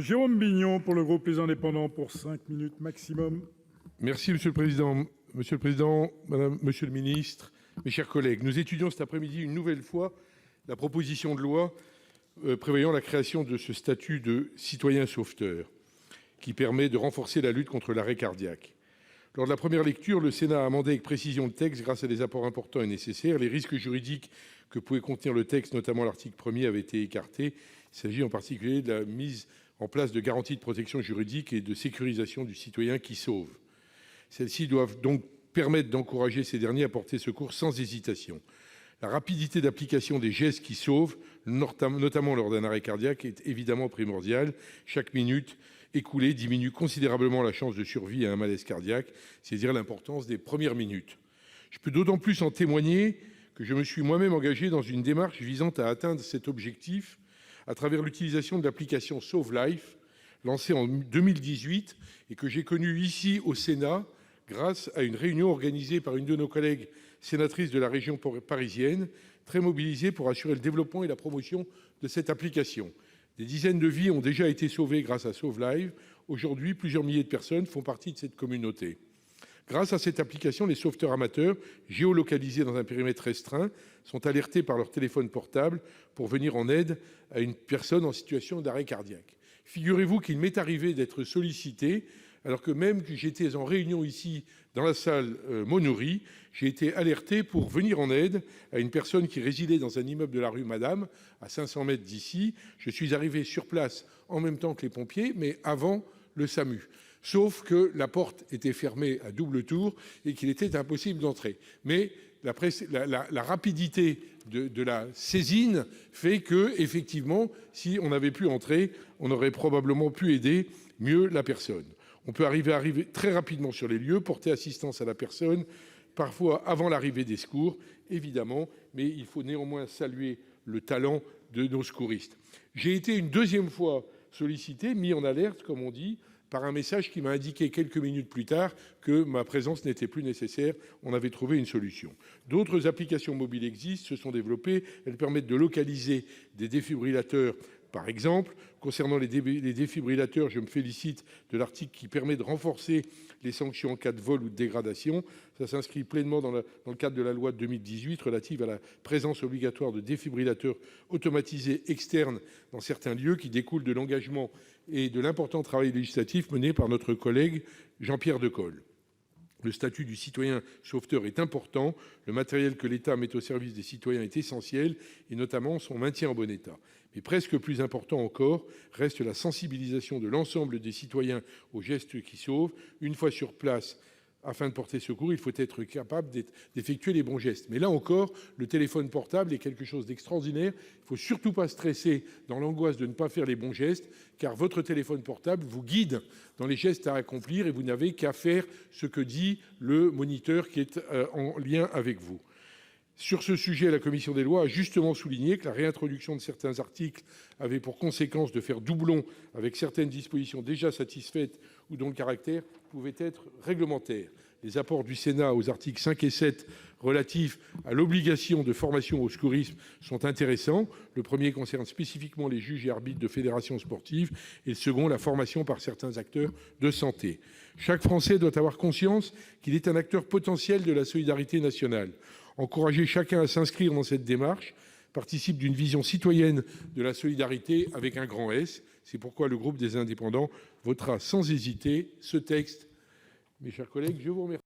Jérôme Bignon pour le groupe Les Indépendants pour 5 minutes maximum. Merci Monsieur le Président. Monsieur le Président, Monsieur le Ministre, mes chers collègues, nous étudions cet après-midi une nouvelle fois la proposition de loi prévoyant la création de ce statut de citoyen sauveteur qui permet de renforcer la lutte contre l'arrêt cardiaque. Lors de la première lecture, le Sénat a amendé avec précision le texte grâce à des apports importants et nécessaires. Les risques juridiques que pouvait contenir le texte, notamment l'article 1er, avaient été écartés. Il s'agit en particulier de la mise en place de garanties de protection juridique et de sécurisation du citoyen qui sauve. Celles-ci doivent donc permettre d'encourager ces derniers à porter secours sans hésitation. La rapidité d'application des gestes qui sauvent, notamment lors d'un arrêt cardiaque, est évidemment primordiale. Chaque minute écoulée diminue considérablement la chance de survie à un malaise cardiaque, c'est dire l'importance des premières minutes. Je peux d'autant plus en témoigner que je me suis moi-même engagé dans une démarche visant à atteindre cet objectif à travers l'utilisation de l'application Sauve Life, lancée en 2018 et que j'ai connue ici au Sénat grâce à une réunion organisée par une de nos collègues sénatrices de la région parisienne, très mobilisée pour assurer le développement et la promotion de cette application. Des dizaines de vies ont déjà été sauvées grâce à Sauve Life. Aujourd'hui, plusieurs milliers de personnes font partie de cette communauté. Grâce à cette application, les sauveteurs amateurs, géolocalisés dans un périmètre restreint, sont alertés par leur téléphone portable pour venir en aide à une personne en situation d'arrêt cardiaque. Figurez-vous qu'il m'est arrivé d'être sollicité, alors que même que j'étais en réunion ici, dans la salle Monory, j'ai été alerté pour venir en aide à une personne qui résidait dans un immeuble de la rue Madame, à 500 mètres d'ici. Je suis arrivé sur place en même temps que les pompiers, mais avant le SAMU. Sauf que la porte était fermée à double tour et qu'il était impossible d'entrer. Mais la rapidité de la saisine fait que, effectivement, si on avait pu entrer, on aurait probablement pu aider mieux la personne. On peut arriver très rapidement sur les lieux, porter assistance à la personne, parfois avant l'arrivée des secours, évidemment, mais il faut néanmoins saluer le talent de nos secouristes. J'ai été une deuxième fois sollicité, mis en alerte, comme on dit, par un message qui m'a indiqué quelques minutes plus tard que ma présence n'était plus nécessaire. On avait trouvé une solution. D'autres applications mobiles existent, se sont développées. Elles permettent de localiser des défibrillateurs. Par exemple, concernant les défibrillateurs, je me félicite de l'article qui permet de renforcer les sanctions en cas de vol ou de dégradation. Ça s'inscrit pleinement dans le cadre de la loi de 2018 relative à la présence obligatoire de défibrillateurs automatisés externes dans certains lieux, qui découle de l'engagement et de l'important travail législatif mené par notre collègue Jean-Pierre Decool. Le statut du citoyen sauveteur est important. Le matériel que l'État met au service des citoyens est essentiel, et notamment son maintien en bon état. Mais presque plus important encore reste la sensibilisation de l'ensemble des citoyens aux gestes qui sauvent. Une fois sur place, afin de porter secours, il faut être capable d'effectuer les bons gestes. Mais là encore, le téléphone portable est quelque chose d'extraordinaire. Il ne faut surtout pas stresser dans l'angoisse de ne pas faire les bons gestes, car votre téléphone portable vous guide dans les gestes à accomplir et vous n'avez qu'à faire ce que dit le moniteur qui est en lien avec vous. Sur ce sujet, la commission des lois a justement souligné que la réintroduction de certains articles avait pour conséquence de faire doublon avec certaines dispositions déjà satisfaites ou dont le caractère pouvait être réglementaire. Les apports du Sénat aux articles 5 et 7 relatifs à l'obligation de formation au secourisme sont intéressants. Le premier concerne spécifiquement les juges et arbitres de fédérations sportives et le second, la formation par certains acteurs de santé. Chaque Français doit avoir conscience qu'il est un acteur potentiel de la solidarité nationale. Encourager chacun à s'inscrire dans cette démarche participe d'une vision citoyenne de la solidarité avec un grand S. C'est pourquoi le groupe des Indépendants votera sans hésiter ce texte. Mes chers collègues, je vous remercie.